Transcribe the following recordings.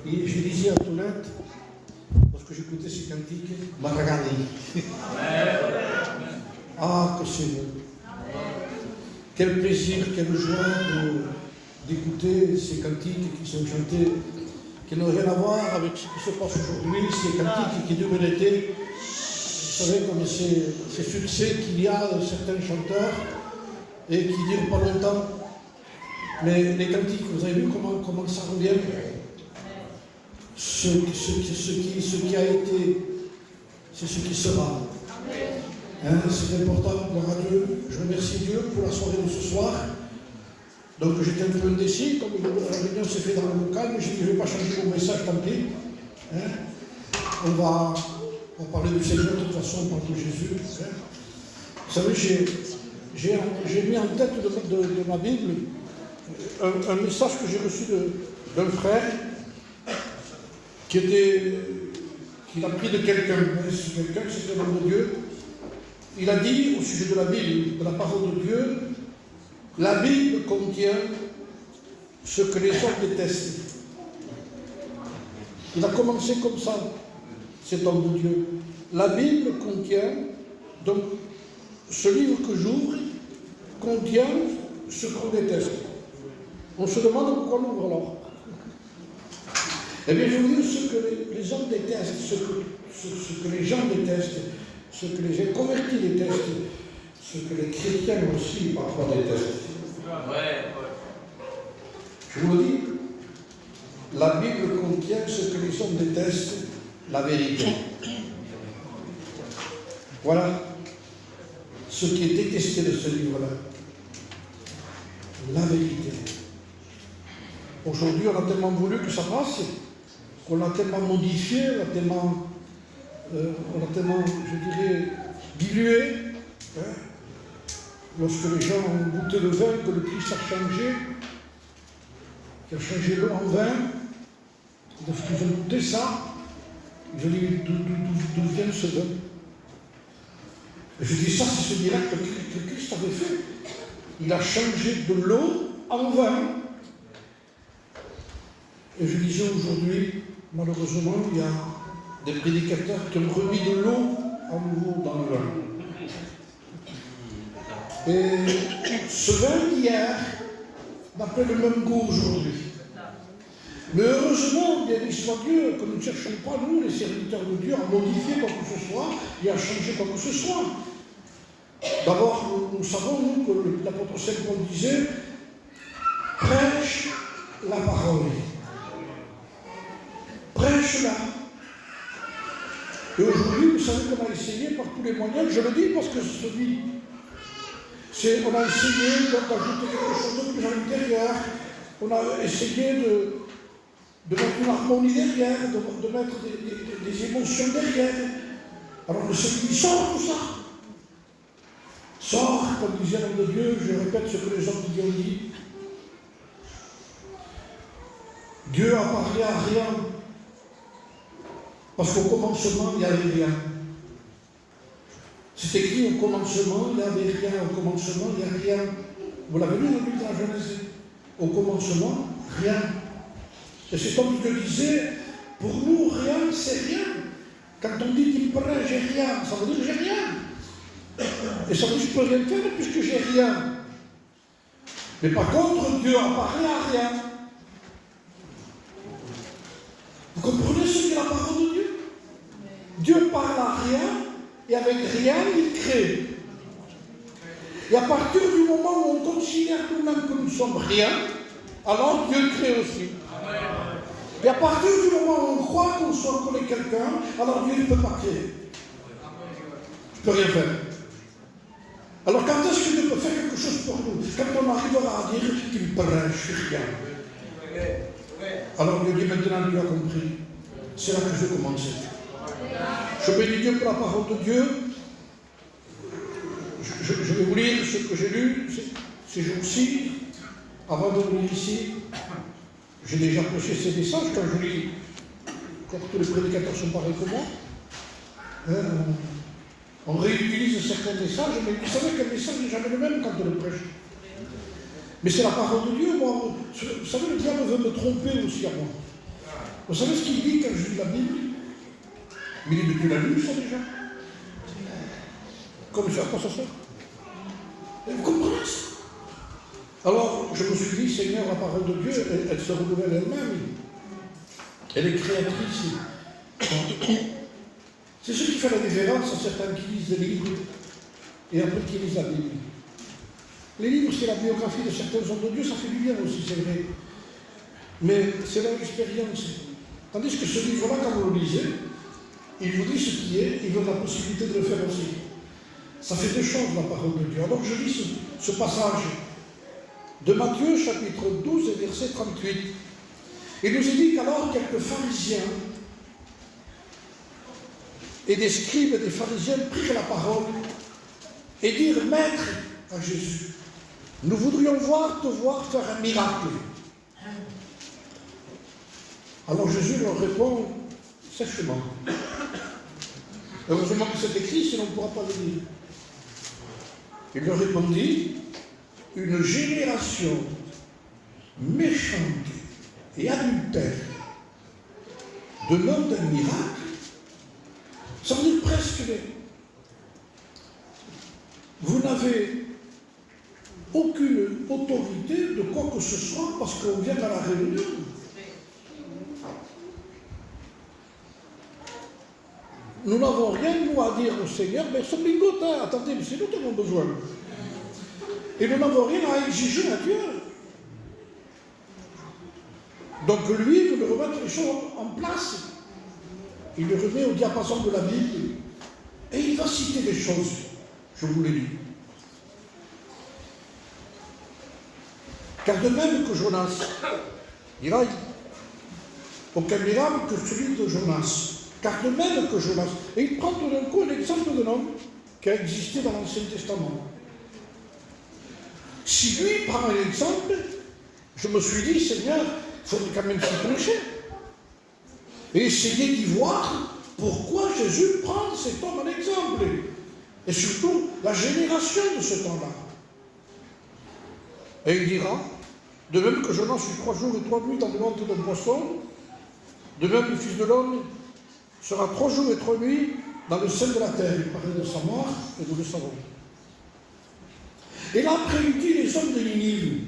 Et je disais à Toulette, lorsque j'écoutais ces cantiques, Maragani. Ah, que c'est beau. Quel plaisir, quelle joie d'écouter ces cantiques qui sont chantés, qui n'ont rien à voir avec ce qui se passe aujourd'hui, ces cantiques qui durent l'été. Vous savez, comme ces succès qu'il y a de certains chanteurs et qui durent pas longtemps. Mais les cantiques, vous avez vu comment ça revient? Ce qui a été, c'est ce qui sera. Hein, c'est important, gloire à Dieu. Je remercie Dieu pour la soirée de ce soir. Donc j'étais un peu indécis, comme la réunion s'est faite dans le local, mais j'ai dit je ne vais pas changer mon message, tant pis. Hein. On va parler du Seigneur, de toute façon, on parle de Jésus. Hein. Vous savez, j'ai mis en tête de ma Bible un message que j'ai reçu d'un frère qu'il a pris de quelqu'un. Quelqu'un, c'était l'homme de Dieu. Il a dit au sujet de la Bible, de la parole de Dieu, la Bible contient ce que les hommes détestent. Il a commencé comme ça, cet homme de Dieu. La Bible contient, donc ce livre que j'ouvre, contient ce qu'on déteste. On se demande pourquoi on ouvre alors. Eh bien, je vous dis ce que les hommes détestent, ce que les gens détestent, ce que les convertis détestent, ce que les chrétiens aussi parfois détestent. Je vous le dis, la Bible contient ce que les hommes détestent, la vérité. Voilà ce qui est détesté de ce livre-là. La vérité. Aujourd'hui, on a tellement voulu que ça passe, qu'on l'a tellement modifié, on a tellement, je dirais, dilué. Hein, lorsque les gens ont goûté le vin, que le Christ a changé, qu'il a changé l'eau en vin, lorsqu'ils ont goûté ça, ils ont dit d'où vient ce vin? Et je dis ça, c'est ce miracle que le Christ avait fait. Il a changé de l'eau en vin. Et je disais aujourd'hui, malheureusement, il y a des prédicateurs qui ont remis de l'eau à nouveau dans le vin. Et ce vin d'hier n'a pas le même goût aujourd'hui. Mais heureusement, bien soit Dieu, que nous ne cherchons pas, nous, les serviteurs de Dieu, à modifier quoi que ce soit et à changer quoi que ce soit. D'abord, nous savons, nous, que l'apôtre Saint Paul disait, prêche la parole. Prêche-la. Et aujourd'hui, vous savez qu'on a essayé par tous les moyens, je le dis parce que je se dit, on a essayé d'ajouter quelque chose de plus à l'intérieur, on a essayé de mettre une harmonie derrière, de mettre des émotions derrière. Alors le Seigneur dit, sort tout ça. Sort, comme disait l'homme de Dieu, je répète ce que les hommes de Dieu ont dit. Dieu a parlé à rien. Parce qu'au commencement, il n'y avait rien. C'est écrit au commencement, il n'y avait rien. Au commencement, il n'y a rien. Vous l'avez lu dans le livre de la Genèse. Au commencement, rien. Et c'est comme Dieu disait, pour nous, rien, c'est rien. Quand on dit qu'il paraît, j'ai rien, ça veut dire j'ai rien. Et ça veut dire que je ne peux rien faire puisque j'ai rien. Mais par contre, Dieu a parlé à rien. Vous comprenez ce qu'est la parole de Dieu? Dieu parle à rien, et avec rien, il crée. Et à partir du moment où on considère nous-mêmes que nous sommes rien, alors Dieu crée aussi. Et à partir du moment où on croit qu'on est quelqu'un, alors Dieu ne peut pas créer. Je ne peux rien faire. Alors quand est-ce que Dieu peut faire quelque chose pour nous? Quand on arrivera à dire qu'il prêche rien. Alors Dieu dit maintenant, tu as compris. C'est là que je commence. Je bénis Dieu pour la parole de Dieu. Je vais vous lire ce que j'ai lu ces jours-ci, avant de venir ici. J'ai déjà prêché ces messages quand je lis. Quand tous les prédicateurs sont pareils que moi. On réutilise certains messages, mais vous savez qu'un message n'est jamais le même quand on le prêche. Mais c'est la parole de Dieu. Moi, vous savez, le diable veut me tromper aussi à moi. Vous savez ce qu'il dit quand je lis la Bible? Mais il dit, mais tu l'as lu ça déjà? Comme ça, à quoi ça sert? Vous comprenez ça? Alors, je me suis dit, Seigneur, la parole de Dieu, elle se renouvelle elle-même. Elle est créatrice. C'est ce qui fait la différence à certains qui lisent des livres et après qui lisent la Bible. Les livres, c'est la biographie de certains hommes de Dieu, ça fait du bien aussi, c'est vrai. Mais c'est leur expérience. Tandis que ce livre-là, quand vous le lisez, il vous dit ce qui est, il donne la possibilité de le faire aussi. Ça fait deux choses, la parole de Dieu. Alors je lis ce passage de Matthieu, chapitre 12, et verset 38. Il nous est dit qu'alors quelques pharisiens et des scribes et des pharisiens prirent la parole et dirent, Maître, à Jésus, nous voudrions te voir faire un miracle. Alors Jésus leur répond sèchement. Heureusement que c'est écrit, sinon on ne pourra pas le lire. Il leur répondit, une génération méchante et adultère demande un miracle, ça veut dire presque, vous n'avez aucune autorité de quoi que ce soit parce qu'on vient à la réunion. Nous n'avons rien, nous, à dire au Seigneur, mais son bingo, attendez, mais c'est nous qui avons besoin. Et nous n'avons rien à exiger à Dieu. Donc lui, vous le remettre les choses en place. Il le remet au diapason de la Bible. Et il va citer des choses. Je vous l'ai dit. Car de même que Jonas, il a aucun miracle que celui de Jonas. Car de même que Jonas, et il prend tout d'un coup l'exemple d'un homme qui a existé dans l'Ancien Testament. Si lui prend un exemple, je me suis dit, Seigneur, il faudrait quand même s'y pencher. Et essayer d'y voir pourquoi Jésus prend cet homme en exemple. Et surtout, la génération de ce temps-là. Et il dira, de même que Jonas fut 3 jours et 3 nuits dans le ventre d'un poisson, de même le Fils de l'homme sera 3 jours et 3 nuits dans le sein de la terre. Il parlait de sa mort, et nous le savons. Et là, après, il dit, les hommes de Ninive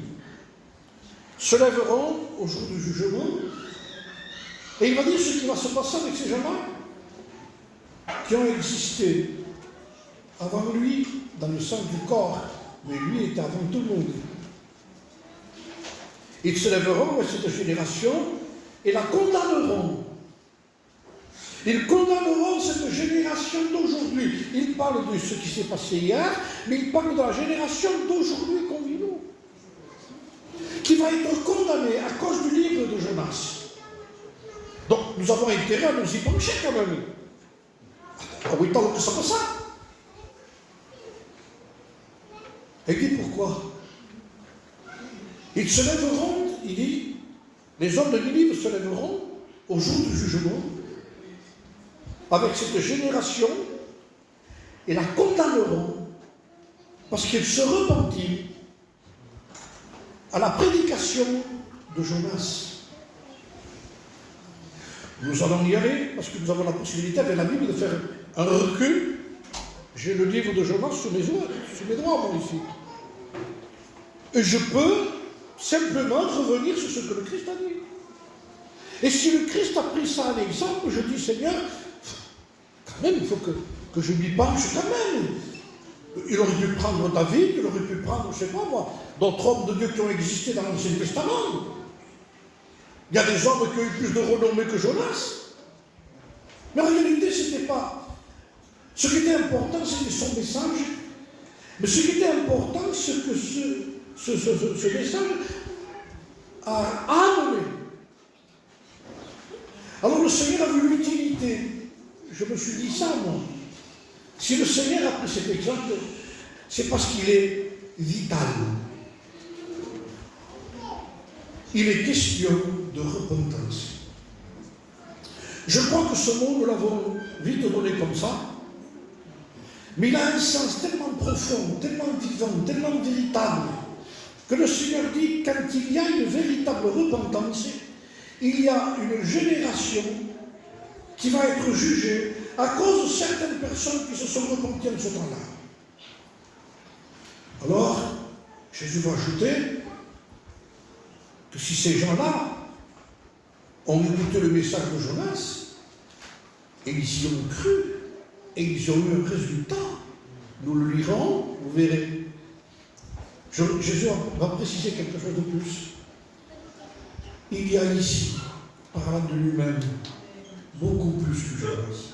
se lèveront au jour du jugement, et il va dire ce qui va se passer avec ces gens-là qui ont existé avant lui dans le sang du corps, mais lui était avant tout le monde. Ils se lèveront à cette génération et la condamneront. Ils condamneront cette génération d'aujourd'hui. Ils parlent de ce qui s'est passé hier, mais ils parlent de la génération d'aujourd'hui qu'on vit nous, qui va être condamnée à cause du livre de Jonas. Donc nous avons intérêt à nous y pencher quand même. Ah oui, tant que ça comme ça. Et il dit pourquoi? Ils se lèveront, il dit, les hommes de Ninive se lèveront au jour du jugement avec cette génération et la condamneront parce qu'ils se repentirent à la prédication de Jonas. Nous allons y aller parce que nous avons la possibilité avec la Bible de faire un recul. J'ai le livre de Jonas sous mes doigts, moi, ici. Et je peux simplement revenir sur ce que le Christ a dit. Et si le Christ a pris ça en exemple, je dis, Seigneur, quand même, il faut que je m'y penche quand même. Il aurait pu prendre David, il aurait pu prendre, je ne sais pas moi, d'autres hommes de Dieu qui ont existé dans l'Ancien Testament. Il y a des hommes qui ont eu plus de renommée que Jonas. Mais en réalité, ce n'était pas. Ce qui était important, c'était son message. Mais ce qui était important, c'est que ce message a amené. Alors le Seigneur a vu l'utilité. Je me suis dit ça, moi. Si le Seigneur a pris cet exemple, c'est parce qu'il est vital. Il est question de repentance. Je crois que ce mot, nous l'avons vite donné comme ça, mais il a un sens tellement profond, tellement vivant, tellement véritable, que le Seigneur dit, quand il y a une véritable repentance, il y a une génération qui va être jugée à cause de certaines personnes qui se sont repenties en ce temps-là. Alors, Jésus va ajouter que si ces gens-là ont écouté le message de Jonas, et ils y ont cru, et ils ont eu un résultat, nous le lirons, vous verrez. Jésus va préciser quelque chose de plus. Il y a ici, parlant de lui-même, beaucoup plus que Jonas.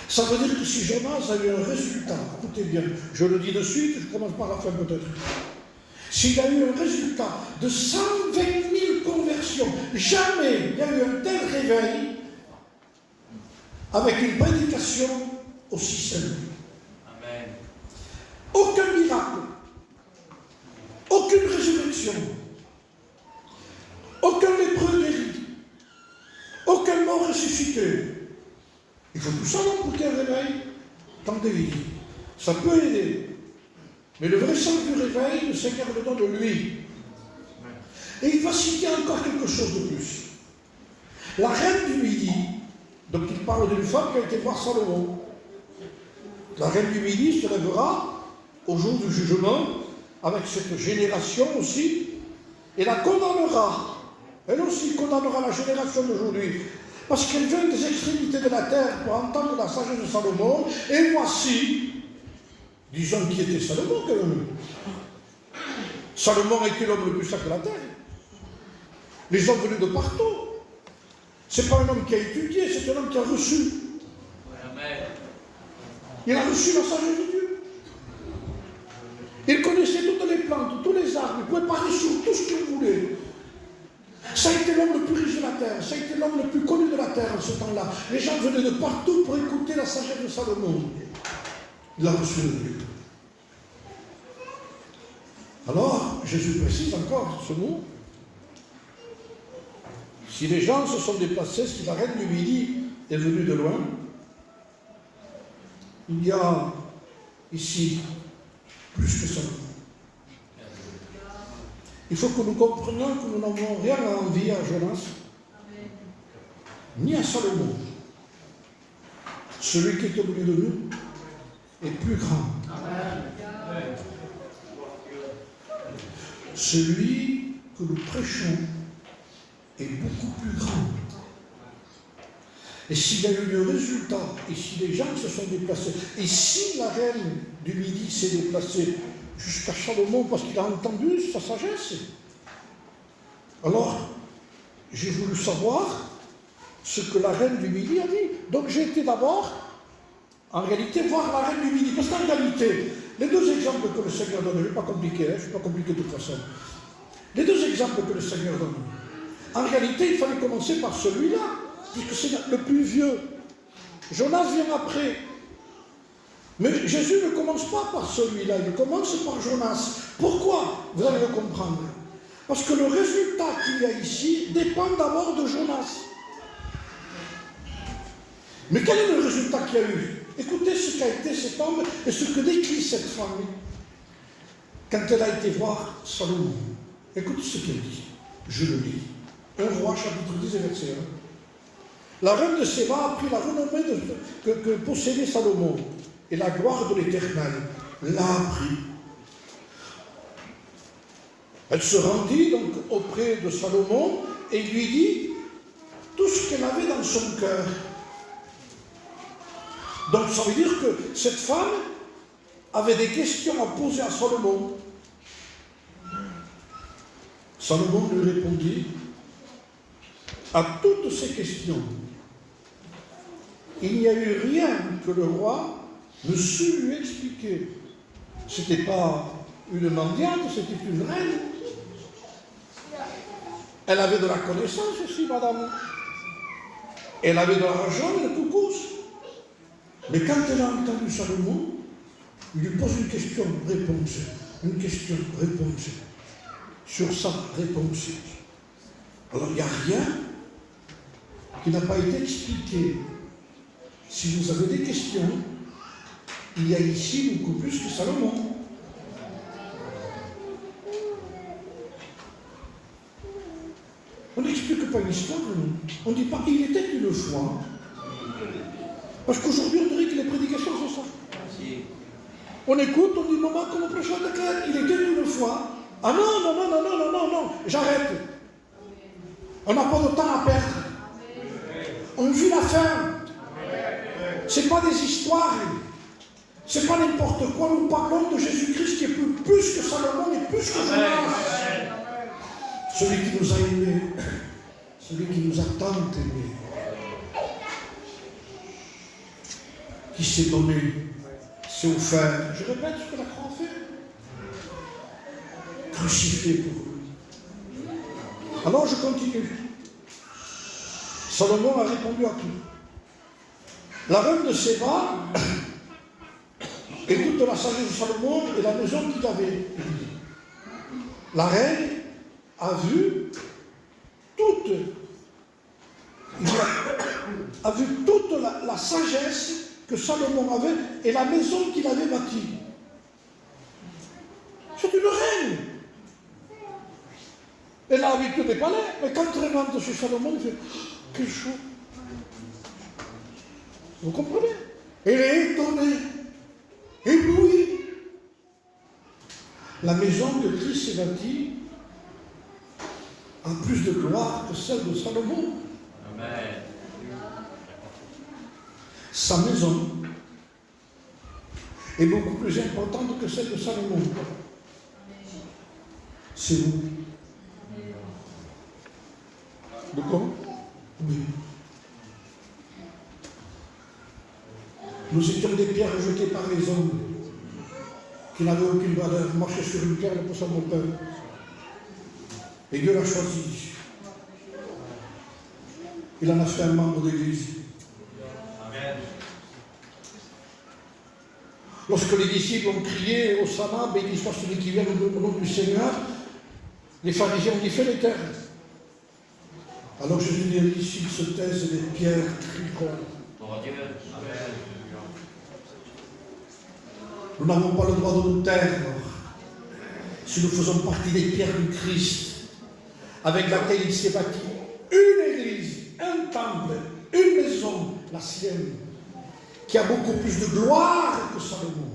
Ça veut dire que si Jonas a eu un résultat, écoutez bien, je le dis de suite, je commence par la fin peut-être. S'il a eu un résultat de 120 000 conversions, jamais il y a eu un tel réveil avec une prédication aussi simple. Amen. Aucun miracle, aucune résurrection, aucun lépreux guéri, aucun mort ressuscité. Il faut tout ça pour qu'il y ait un réveil. Tendez, il dit. Ça peut aider. Mais le vrai sens du réveil, le Seigneur le donne de lui. Et il va citer encore quelque chose de plus. La reine du Midi, donc il parle d'une femme qui a été voir Salomon. La reine du Midi se lèvera au jour du jugement avec cette génération aussi et la condamnera. Elle aussi condamnera la génération d'aujourd'hui. Parce qu'elle vient des extrémités de la terre pour entendre la sagesse de Salomon. Et voici, disons qui était Salomon quand même. Salomon était l'homme le plus sage de la terre. Les hommes venaient de partout. Ce n'est pas un homme qui a étudié, c'est un homme qui a reçu. Il a reçu la sagesse de Dieu. Il connaissait toutes les plantes, tous les arbres, il pouvait parler sur tout ce qu'il voulait. Ça a été l'homme le plus riche de la terre, ça a été l'homme le plus connu de la terre en ce temps-là. Les gens venaient de partout pour écouter la sagesse de Salomon. Il a reçu de Dieu. Alors, Jésus précise encore ce mot. Si les gens se sont déplacés, si la reine du Midi est venue de loin, il y a ici plus que ça. Il faut que nous comprenions que nous n'avons rien à envier à Jonas, ni à Salomon. Celui qui est au milieu de nous est plus grand. Celui que nous prêchons est beaucoup plus grand. Et s'il y a eu le résultat, et si les gens se sont déplacés, et si la reine du Midi s'est déplacée jusqu'à Salomon parce qu'il a entendu sa sagesse, alors j'ai voulu savoir ce que la reine du Midi a dit. Donc j'ai été d'abord, en réalité, voir la reine du Midi. Parce qu'en réalité, les deux exemples que le Seigneur donne, je ne vais pas compliquer, je ne suis pas compliqué de toute façon. Les deux exemples que le Seigneur donne, en réalité, il fallait commencer par celui-là, puisque c'est le plus vieux. Jonas vient après. Mais Jésus ne commence pas par celui-là, il commence par Jonas. Pourquoi? Vous allez le comprendre. Parce que le résultat qu'il y a ici dépend d'abord de Jonas. Mais quel est le résultat qu'il y a eu? Écoutez ce qu'a été cet homme et ce que décrit cette femme quand elle a été voir Salomon. Écoutez ce qu'elle dit. Je le lis. 1 Roi, chapitre 10, verset 1. La reine de Séba a pris la renommée que possédait Salomon, et la gloire de l'Éternel l'a appris. Elle se rendit donc auprès de Salomon et lui dit tout ce qu'elle avait dans son cœur. Donc ça veut dire que cette femme avait des questions à poser à Salomon. Salomon lui répondit à toutes ces questions. Il n'y a eu rien que le roi ne sut lui expliquer. Ce n'était pas une mendiante, c'était une reine. Elle avait de la connaissance aussi, madame. Elle avait de l'argent et de couscous. Mais quand elle a entendu Salomon, il lui pose une question, réponse. Une question, réponse. Sur ça, réponse. Alors il n'y a rien qui n'a pas été expliqué. Si vous avez des questions, il y a ici beaucoup plus que Salomon. On n'explique pas une histoire, on ne dit pas il était une fois. Parce qu'aujourd'hui, on dirait que les prédications sont ça. On écoute, on dit maman, comme le prochain déclare, il était une fois. Ah non, j'arrête. On n'a pas de temps à perdre. On vit la fin. Ce n'est pas des histoires. Ce n'est pas n'importe quoi. Nous parlons de Jésus-Christ qui est plus que Salomon et plus que Jonas. Celui qui nous a aimés. Celui qui nous a tant aimés. Qui s'est donné, s'est offert. Je répète ce que la croix a fait. Crucifié pour eux. Alors je continue. Salomon a répondu à tout. La reine de Séba et toute la sagesse de Salomon et la maison qu'il avait. La reine a vu toute la sagesse que Salomon avait et la maison qu'il avait bâtie. C'est une reine. Elle a habité des palais, mais quand elle rentre chez Salomon, il fait « Quel chaud !» Vous comprenez? Elle est étonnée, éblouie. La maison de Christ s'est bâtie a plus de gloire que celle de Salomon. Amen. Sa maison est beaucoup plus importante que celle de Salomon. C'est vous. De quoi? Oui. Nous étions des pierres jetées par les hommes qui n'avaient aucune valeur, marchaient sur une pierre pour son moteur. Et Dieu l'a choisi. Il en a fait un membre d'église. Lorsque les disciples ont crié au Sana, béni soit celui qui vient au nom du Seigneur, les pharisiens ont dit fais les terres. Alors Jésus dit s'ils se taisent, les pierres crieront. Nous n'avons pas le droit de nous taire si nous faisons partie des pierres du Christ avec laquelle il s'est bâti une église, un temple, une maison, la sienne, qui a beaucoup plus de gloire que Salomon.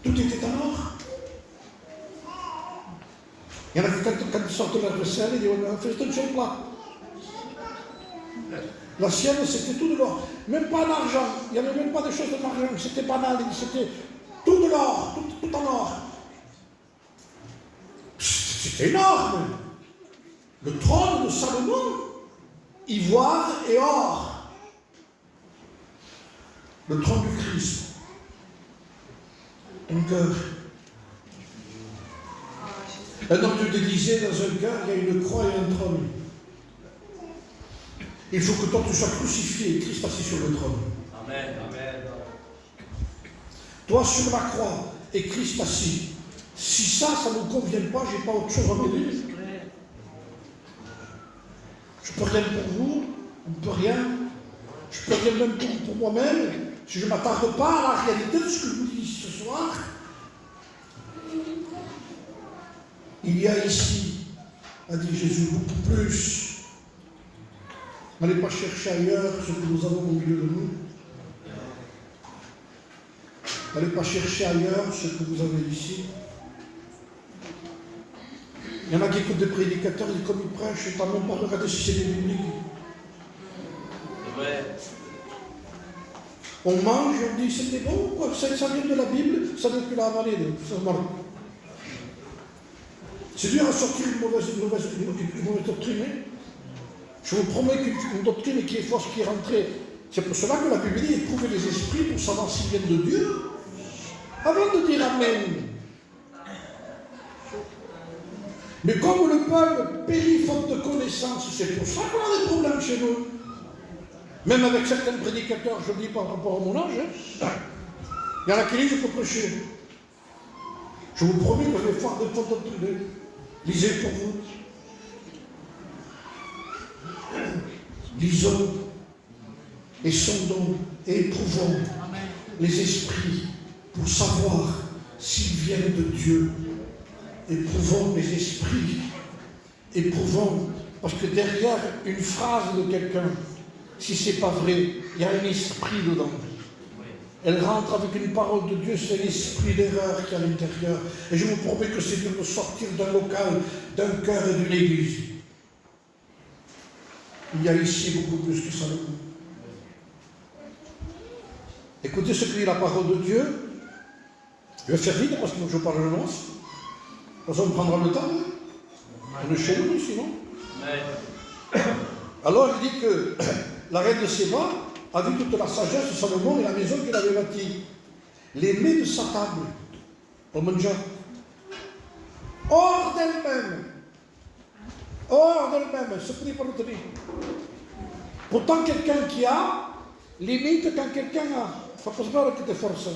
Tout était en or. Il y en a qui, quand ils sortent de leur vaisselle, ils disent on a fait attention plat. La sienne, c'était tout de l'or. Même pas d'argent. Il n'y avait même pas de choses de l'argent. C'était banal. C'était tout de l'or. Tout en or. C'était énorme. Le trône de Salomon, ivoire et or. Le trône du Christ. Ton cœur. Un homme te disait dans un cœur, il y a une croix et un trône. Il faut que toi tu sois crucifié et Christ assis sur le trône. Amen. Amen. Toi sur la croix et Christ assis. Si ça ne nous convient pas, je n'ai pas autre chose à m'aider. Je ne peux rien pour vous, on ne peut rien. Je ne peux rien même pour moi-même. Si je ne m'attarde pas à la réalité de ce que je vous dis ce soir, il y a ici, a dit Jésus, beaucoup plus. N'allez pas chercher ailleurs ce que nous avons au milieu de nous. N'allez pas chercher ailleurs ce que vous avez ici. Il y en a qui écoutent des prédicateurs, et comme ils prêchent, ils n'ont même pas regardé si c'est des bibliques. On mange, on dit c'était bon, quoi. Ça vient de la Bible, ça vient que la avalée de c'est dur à sortir une mauvaise doctrine. Je vous promets qu'une doctrine qui est fausse, qui est rentrée. C'est pour cela que la Bible dit éprouver les esprits pour savoir s'ils viennent de Dieu. Avant de dire Amen. Mais comme le peuple périt faute de connaissance, c'est pour ça qu'on a des problèmes chez nous. Même avec certains prédicateurs, je le dis par rapport à mon âge, il y en a qui disent je peux prêcher. Je vous promets que je vais faire des fautes de lisez pour vous. Lisons et sondons et éprouvons les esprits pour savoir s'ils viennent de Dieu. Éprouvons les esprits éprouvant, parce que derrière une phrase de quelqu'un, si ce n'est pas vrai, il y a un esprit dedans. Elle rentre avec une parole de Dieu, c'est l'esprit d'erreur qui est à l'intérieur. Et je vous promets que c'est dur de sortir d'un local, d'un cœur et d'une église. Il y a ici beaucoup plus que ça. Écoutez ce que dit la parole de Dieu. Je vais faire vite parce que je parle de l'annonce. On prendra le temps. On est chez nous sinon. Alors il dit que la reine de Séba a vu toute la sagesse de Salomon et la maison qu'il avait bâtie. Les mets de sa table, au mangeant, hors d'elle-même, se prie par le tenir. Pourtant, quelqu'un qui a, limite quand quelqu'un a. Ça ne pose pas que des forces.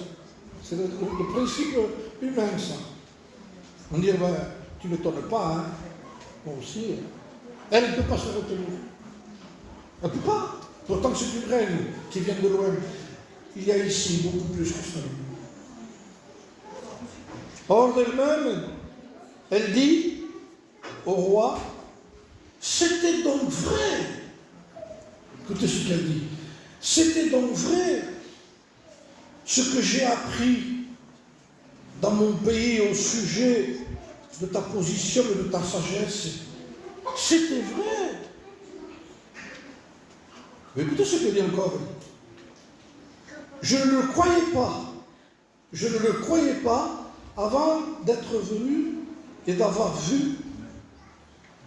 C'est le principe humain, ça. On dit, ben, tu ne t'étonnes pas, hein. Moi aussi. Hein. Elle ne peut pas se retenir. Elle ne peut pas. Pourtant, c'est une reine qui vient de loin. Il y a ici beaucoup plus que ça. Hors d'elle-même, elle dit au roi, c'était donc vrai. Écoutez ce qu'elle dit. C'était donc vrai ce que j'ai appris dans mon pays au sujet de ta position et de ta sagesse. C'était vrai. Mais écoutez ce qu'elle dit encore. Je ne le croyais pas. Je ne le croyais pas avant d'être venu et d'avoir vu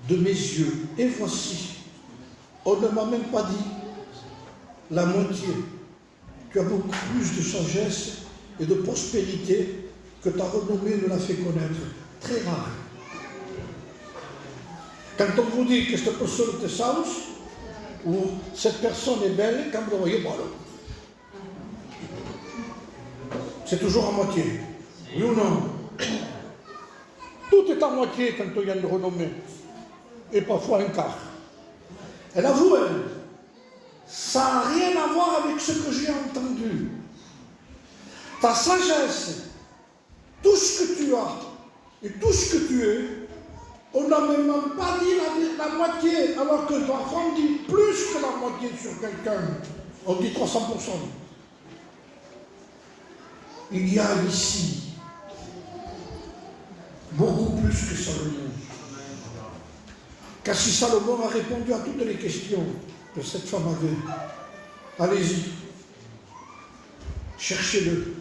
de mes yeux. Et voici, on ne m'a même pas dit la moitié. Tu as beaucoup plus de sagesse et de prospérité que ta renommée ne l'a fait connaître. Très rare. Quand on vous dit que cette personne te sauce, ou cette personne est belle, quand vous le voyez, bon alors. C'est toujours à moitié. Oui ou non? Tout est à moitié quand il y a une renommée. Et parfois un quart. Elle avoue, elle. Ça n'a rien à voir avec ce que j'ai entendu. Ta sagesse, tout ce que tu as et tout ce que tu es, on n'a même pas dit la moitié, alors que ta femme dit plus que la moitié sur quelqu'un. On dit 300%. Il y a ici beaucoup plus que Salomon. Car si Salomon a répondu à toutes les questions que cette femme avait, allez-y, cherchez-le,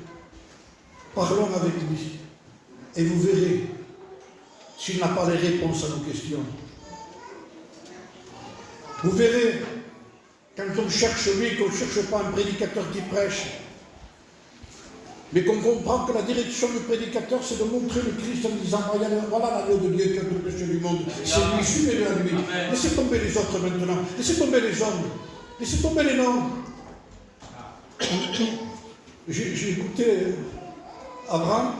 parlons avec lui, et vous verrez s'il n'a pas les réponses à nos questions. Vous verrez, quand on cherche lui, qu'on ne cherche pas un prédicateur qui prêche, mais qu'on comprend que la direction du prédicateur, c'est de montrer le Christ en disant, voilà l'agneau de Dieu qui a tout péché du monde. C'est lui, suivez-le à lui. Laissez tomber les autres maintenant. Laissez tomber les hommes. Laissez tomber les noms. J'ai écouté Abraham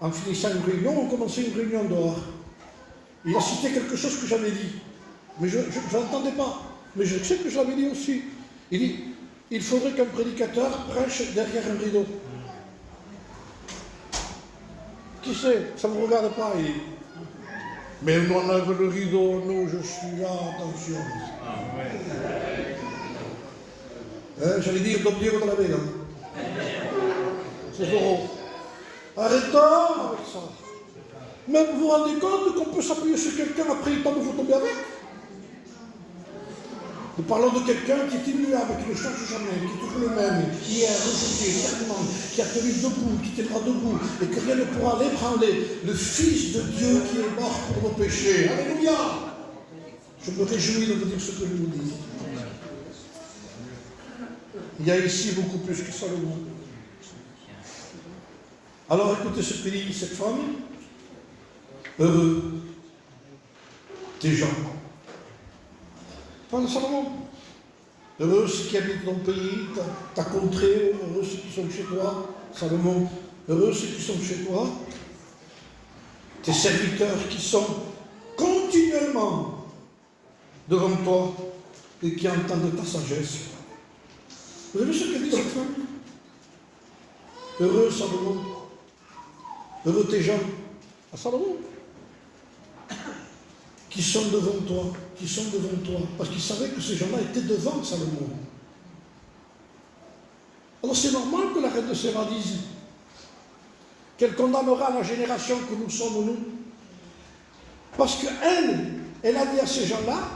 en finissant une réunion, on commençait une réunion dehors. Il a cité quelque chose que j'avais dit. Mais je n'entendais pas. Mais je sais que je l'avais dit aussi. Il dit, il faudrait qu'un prédicateur prêche derrière un rideau. Qui sait, ça ne vous regarde pas. Mais nous enlève le rideau, nous, je suis là, attention. J'allais dire Don Diego de la Vega. C'est Zoro. Arrêtons avec ça. Mais vous vous rendez compte qu'on peut s'appuyer sur quelqu'un, après il tombe, vous tombez avec? Nous parlons de quelqu'un qui est immuable, qui ne change jamais, qui est toujours le même, hier, aujourd'hui, éternellement, qui a tenu debout, qui tiendra debout, et que rien ne pourra l'ébranler. Le Fils de Dieu qui est mort pour nos péchés. Alléluia! Je me réjouis de vous dire ce que je vous dis. Il y a ici beaucoup plus que Salomon. Alors écoutez ce que dit cette femme. Heureux des gens. Parle de Salomon. Heureux ceux qui habitent dans ton pays, ta contrée, heureux ceux qui sont chez toi, Salomon, heureux ceux qui sont chez toi, tes serviteurs qui sont continuellement devant toi et qui entendent ta sagesse. Vous avez vu ce que dit cette femme? Heureux Salomon, heureux tes gens, à Salomon. qui sont devant toi, parce qu'ils savaient que ces gens-là étaient devant Salomon. Alors c'est normal que la reine de Séba dise qu'elle condamnera la génération que nous sommes nous. Parce qu'elle a dit à ces gens-là,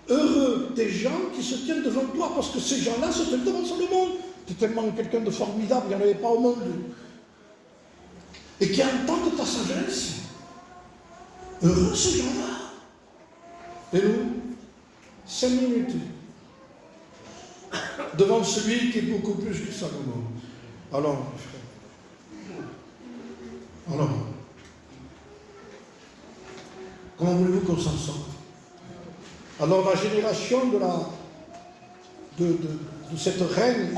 heureux des gens qui se tiennent devant toi, parce que ces gens-là se tiennent devant Salomon. C'est tellement quelqu'un de formidable, il n'y en avait pas au monde. Et qui entendent ta sagesse. Heureux ces gens-là. Et nous, 5 minutes, devant celui qui est beaucoup plus que Salomon. Alors, comment voulez-vous qu'on s'en sorte? Alors la génération de cette reine,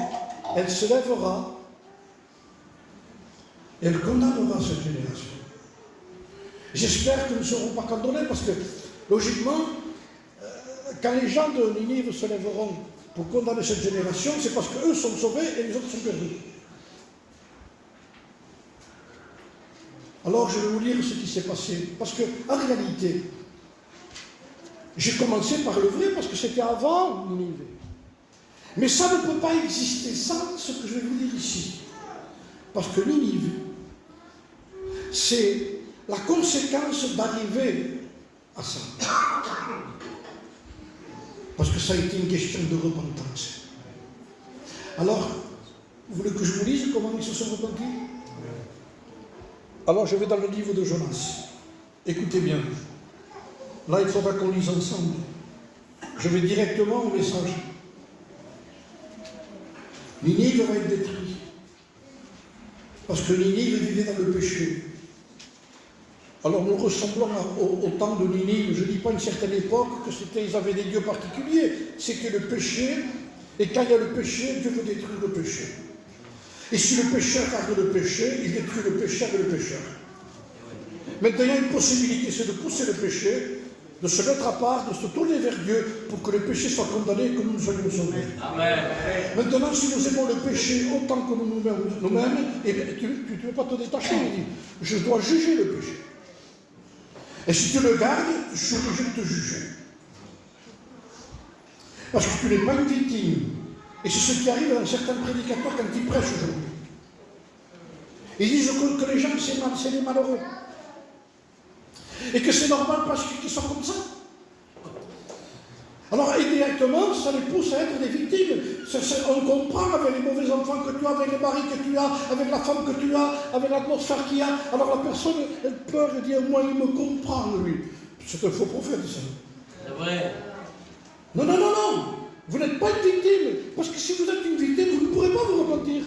elle se lèvera et elle condamnera cette génération. J'espère que nous ne serons pas condamnés parce que, logiquement, quand les gens de Ninive se lèveront pour condamner cette génération, c'est parce qu'eux sont sauvés et les autres sont perdus. Alors je vais vous lire ce qui s'est passé. Parce qu'en réalité, j'ai commencé par le vrai parce que c'était avant Ninive. Mais ça ne peut pas exister sans ce que je vais vous dire ici. Parce que Ninive, c'est la conséquence d'arriver à ça. Parce que ça a été une question de repentance. Alors, vous voulez que je vous lise comment ils se sont repentis? Alors je vais dans le livre de Jonas. Écoutez bien. Là, il faudra qu'on lise ensemble. Je vais directement au message. Ninive va être détruit. Parce que Ninive vivait dans le péché. Alors nous ressemblons au temps de Ninive. Je ne dis pas à une certaine époque que ils avaient des dieux particuliers. C'était le péché. Et quand il y a le péché, Dieu veut détruire le péché. Et si le pécheur garde le péché, il détruit le pécheur et le pécheur. Maintenant, il y a une possibilité, c'est de pousser le péché, de se mettre à part, de se tourner vers Dieu pour que le péché soit condamné et que nous soyons sauvés. Amen. Maintenant, si nous aimons le péché autant que nous-mêmes, eh bien, tu ne peux pas te détacher. Il dit, je dois juger le péché. Et si tu le gardes, je suis obligé de te juger. Parce que tu n'es pas une victime. Et c'est ce qui arrive dans certains prédicateurs quand ils prêchent aujourd'hui. Ils disent que les gens, c'est les malheureux. Et que c'est normal parce qu'ils sont comme ça. Alors, indirectement, ça les pousse à être des victimes. On comprend avec les mauvais enfants que tu as, avec les maris que tu as, avec la femme que tu as, avec l'atmosphère qu'il y a. Alors la personne, elle pleure et dit, moi, il me comprend, lui. C'est un faux prophète, ça. C'est vrai. Non, non, non, non. Vous n'êtes pas une victime. Parce que si vous êtes une victime, vous ne pourrez pas vous repentir.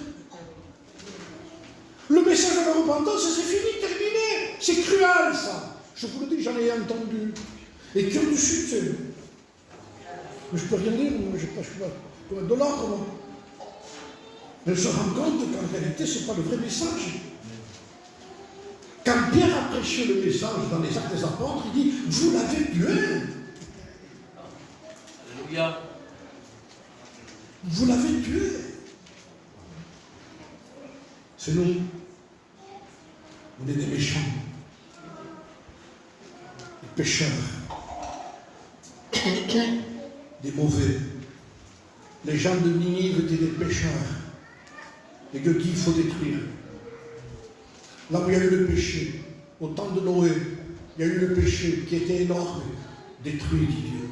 Le message de la repentance, c'est fini, terminé. C'est cruel, ça. Je vous le dis, j'en ai entendu. Et cœur du sud, mais je ne peux rien dire, moi, je ne suis pas de l'ordre, moi. Mais je me rends compte qu'en réalité, ce n'est pas le vrai message. Quand Pierre a prêché le message dans les Actes des Apôtres, il dit, vous l'avez tué. Alléluia. Vous l'avez tué. C'est nous. On est des méchants. Des pécheurs. Des mauvais. Les gens de Ninive étaient des pécheurs. Et que qui il faut détruire. Là où il y a eu le péché, au temps de Noé, il y a eu le péché qui était énorme, détruit, dit Dieu.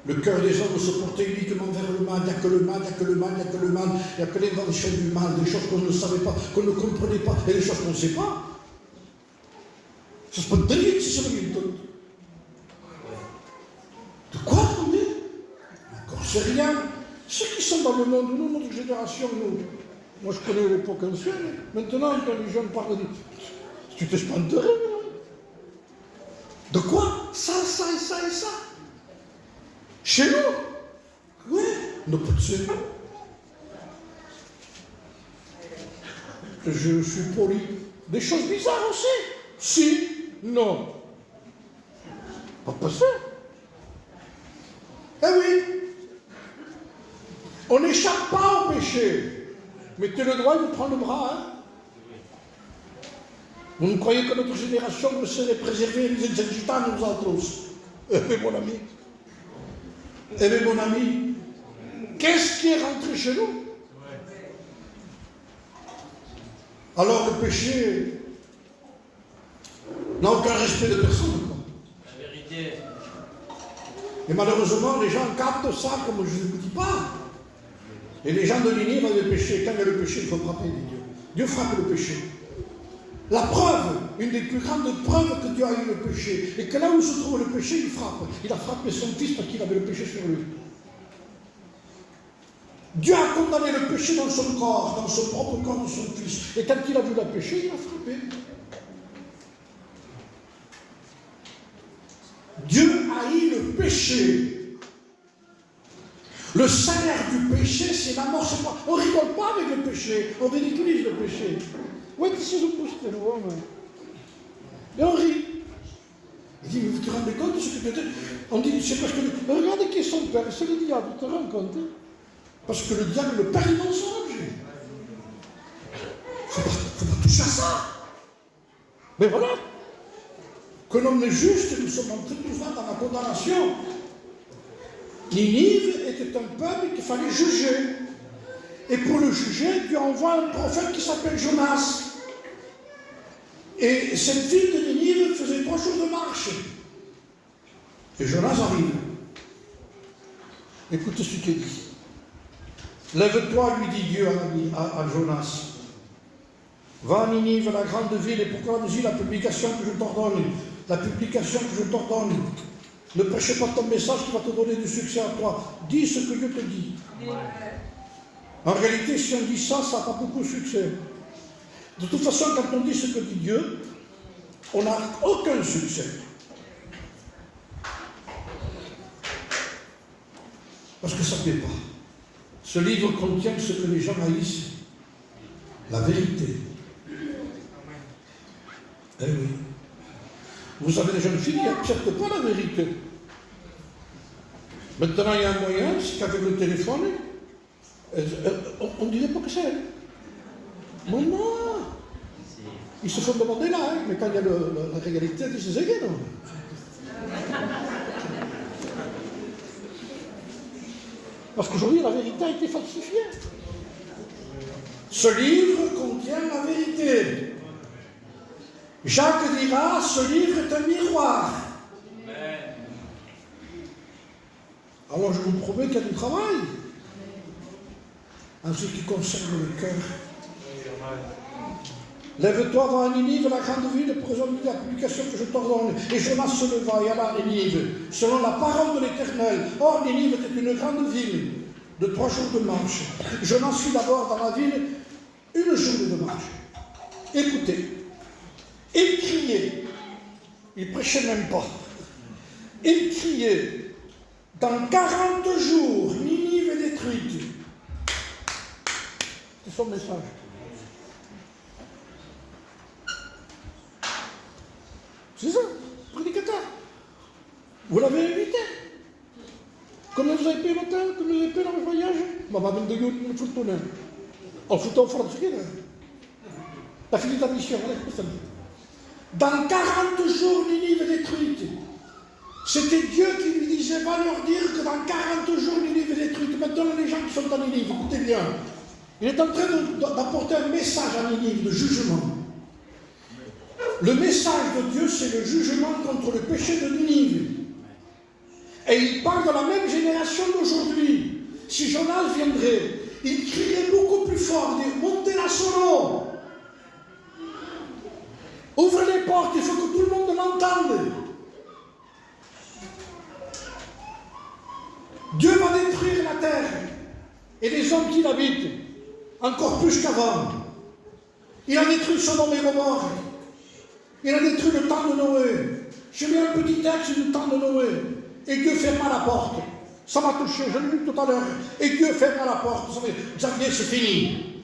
Le cœur des hommes se portait uniquement vers le mal. Il n'y a que le mal, il n'y a que le mal, il n'y a que le mal. Il n'y a que l'invention du mal, des choses qu'on ne savait pas, qu'on ne comprenait pas, et des choses qu'on ne sait pas. Ça se peut tenir si c'est une tonne. De quoi on dit? Encore c'est rien. Ceux qui sont dans le monde, nous, notre génération, nous, moi je connais l'époque ancienne, maintenant quand les jeunes parlent de... Tu t'espanterais, non? De quoi? Ça, ça et ça et ça. Chez nous? Oui, nos petits. Je suis poli. Des choses bizarres aussi. Si, non. Pas possible. Eh oui. On n'échappe pas au péché. Mettez le doigt, il vous prend le bras. Hein? Vous ne croyez que notre génération ne serait préservée des exercitants, nous autres? Eh bien, mon ami. Eh bien, mon ami. Qu'est-ce qui est rentré chez nous? Alors, le péché n'a aucun respect de personne. La vérité. Et malheureusement, les gens captent ça comme je ne vous dis pas. Et les gens de Ninive avaient le péché. Quand il y a le péché, il faut frapper Dieu. Dieu frappe le péché. La preuve, une des plus grandes preuves que Dieu a eu le péché, et que là où se trouve le péché, il frappe. Il a frappé son fils parce qu'il avait le péché sur lui. Dieu a condamné le péché dans son corps, dans son propre corps de son fils. Et quand il a vu le péché, il a frappé. Dieu haït le péché. Le salaire du péché, c'est la mort. On ne rigole pas avec le péché, on ridiculise le péché. Ouais, tu sais, et on rit. Il dit, mais vous te rendez compte de ce que tu dis? On dit, c'est parce que. Regarde qui est son père, c'est le diable, tu te rends compte? Parce que le diable, le père, est mensonge. Il ne faut pas toucher à ça. Mais voilà. Que l'homme est juste, nous sommes entrés tous dans la condamnation. Ninive était un peuple qu'il fallait juger. Et pour le juger, Dieu envoie un prophète qui s'appelle Jonas. Et cette ville de Ninive faisait 3 jours de marche. Et Jonas arrive. Écoutez ce qu'il dit. Lève-toi, lui dit Dieu à Jonas. Va à Ninive, la grande ville, et proclame-y la publication que je t'ordonne. La publication que je t'ordonne. Ne prêchez pas ton message qui va te donner du succès à toi. Dis ce que Dieu te dit. En réalité, si on dit ça, ça n'a pas beaucoup de succès. De toute façon, quand on dit ce que dit Dieu, on n'a aucun succès. Parce que ça ne plaît pas. Ce livre contient ce que les gens haïssent. La vérité. Eh oui. Vous avez des jeunes filles qui n'acceptent pas la vérité. Maintenant, il y a un moyen, c'est qu'avec le téléphone, on ne dirait pas que c'est elle. Maman! Ils se font demander là, hein, mais quand il y a la réalité, ils disent c'est non. Parce qu'aujourd'hui, la vérité a été falsifiée. Ce livre contient la vérité. Jacques dira, ce livre est un miroir. Alors je vous promets qu'il y a du travail. En ce qui concerne le cœur. Lève-toi, va à Ninive, la grande ville, pour résoudre la publication que je t'ordonne. Et Jonas se leva et alla à Ninive, selon la parole de l'Éternel. Or, Ninive était une grande ville de 3 jours de marche. Jonas fut d'abord dans la ville 1 journée de marche. Écoutez, il criait, il prêchait même pas. Il criait, dans 40 jours, Ninive est détruite. C'est son message. C'est ça, prédicateur. Vous l'avez invité. Combien vous avez payé l'hôtel? Combien vous avez payé dans le voyage? Ma madame de Gaulle, il me fout le tonnerre. En foutant français, t'as fini ta mission, dans 40 jours, Ninive est détruite. C'était Dieu qui lui disait, va leur dire que dans 40 jours, Ninive est détruite. Maintenant, les gens qui sont à Ninive, écoutez bien. Il est en train d'apporter un message à Ninive de jugement. Le message de Dieu, c'est le jugement contre le péché de Ninive. Et il parle de la même génération d'aujourd'hui. Si Jonas viendrait, il crierait beaucoup plus fort, il dit, montez la solo. Ouvrez les portes, il faut que tout le monde l'entende. Dieu va détruire la terre et les hommes qui l'habitent, encore plus qu'avant. Il a détruit Sodome et Gomorrhe. Il a détruit le temps de Noé. J'ai mis un petit texte du temps de Noé. Et Dieu ferma la porte. Ça m'a touché, je l'ai lu tout à l'heure. Et Dieu ferma la porte. Vous savez, Xavier, c'est fini.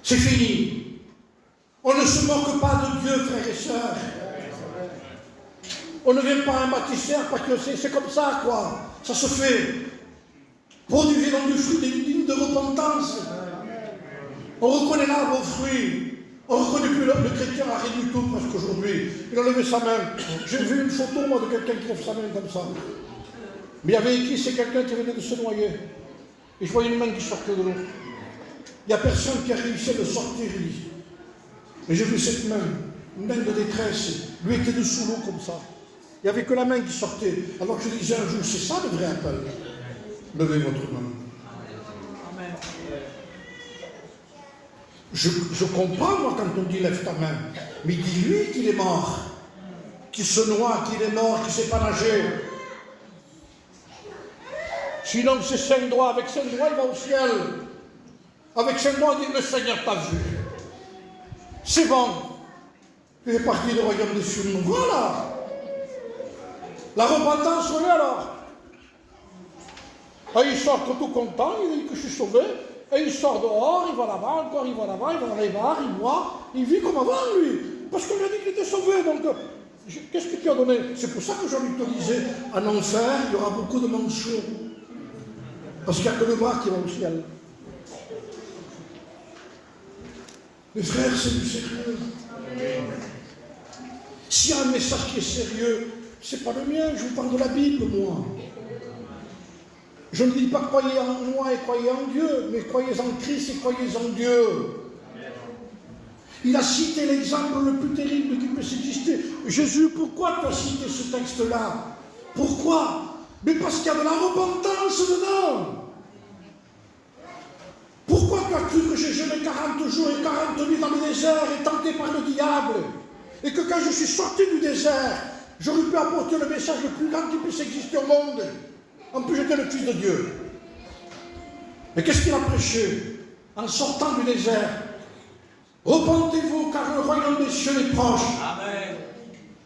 C'est fini. On ne se moque pas de Dieu, frères et sœurs. On ne vient pas à un baptistère parce que c'est comme ça, quoi. Ça se fait. Produisez donc du fruit digne de repentance. On reconnaît l'arbre aux fruits. On ne reconnaît plus le chrétien à rien du tout, parce qu'aujourd'hui, il a levé sa main. J'ai vu une photo, moi, de quelqu'un qui lève sa main comme ça. Mais il y avait écrit, c'est quelqu'un qui venait de se noyer. Et je voyais une main qui sortait de l'eau. Il n'y a personne qui a réussi à le sortir, il dit. Mais j'ai vu cette main, une main de détresse. Lui était dessous l'eau comme ça. Il n'y avait que la main qui sortait. Alors que je disais un jour, c'est ça le vrai appel. Levez votre main. Amen. Je comprends, moi, quand on dit lève ta main. Mais dis-lui qu'il est mort. Qu'il se noie, qu'il est mort, qu'il ne sait pas nager. Sinon, c'est cinq droits. Avec cinq droits, il va au ciel. Avec cinq droits, il dit le Seigneur t'a vu. C'est bon. Il est parti du royaume des cieux. Voilà. La repentance, oui alors. Et il sort tout content, il dit que je suis sauvé. Et il sort dehors, il va là-bas, encore il va là-bas, il va dans les bars, il boit. Il vit comme avant, lui. Parce qu'on lui a dit qu'il était sauvé. Donc, qu'est-ce que tu as donné? C'est pour ça que Jean-Luc te disait, en enfer, il y aura beaucoup de mentions. Parce qu'il n'y a que le bras qui va au ciel. Mes frères, c'est du sérieux. S'il y a un message qui est sérieux, c'est pas le mien, je vous parle de la Bible, moi. Je ne dis pas croyez en moi et croyez en Dieu, mais croyez en Christ et croyez en Dieu. Il a cité l'exemple le plus terrible qui puisse exister. Jésus, pourquoi tu as cité ce texte-là? Pourquoi? Mais parce qu'il y a de la repentance dedans. Pourquoi tu as cru que j'ai jeûné 40 jours et 40 nuits dans le désert et tenté par le diable? Et que quand je suis sorti du désert, j'aurais pu apporter le message le plus grand qui puisse exister au monde. En plus, j'étais le Fils de Dieu. Mais qu'est-ce qu'il a prêché en sortant du désert? Repentez-vous, car le royaume des cieux est proche. Amen.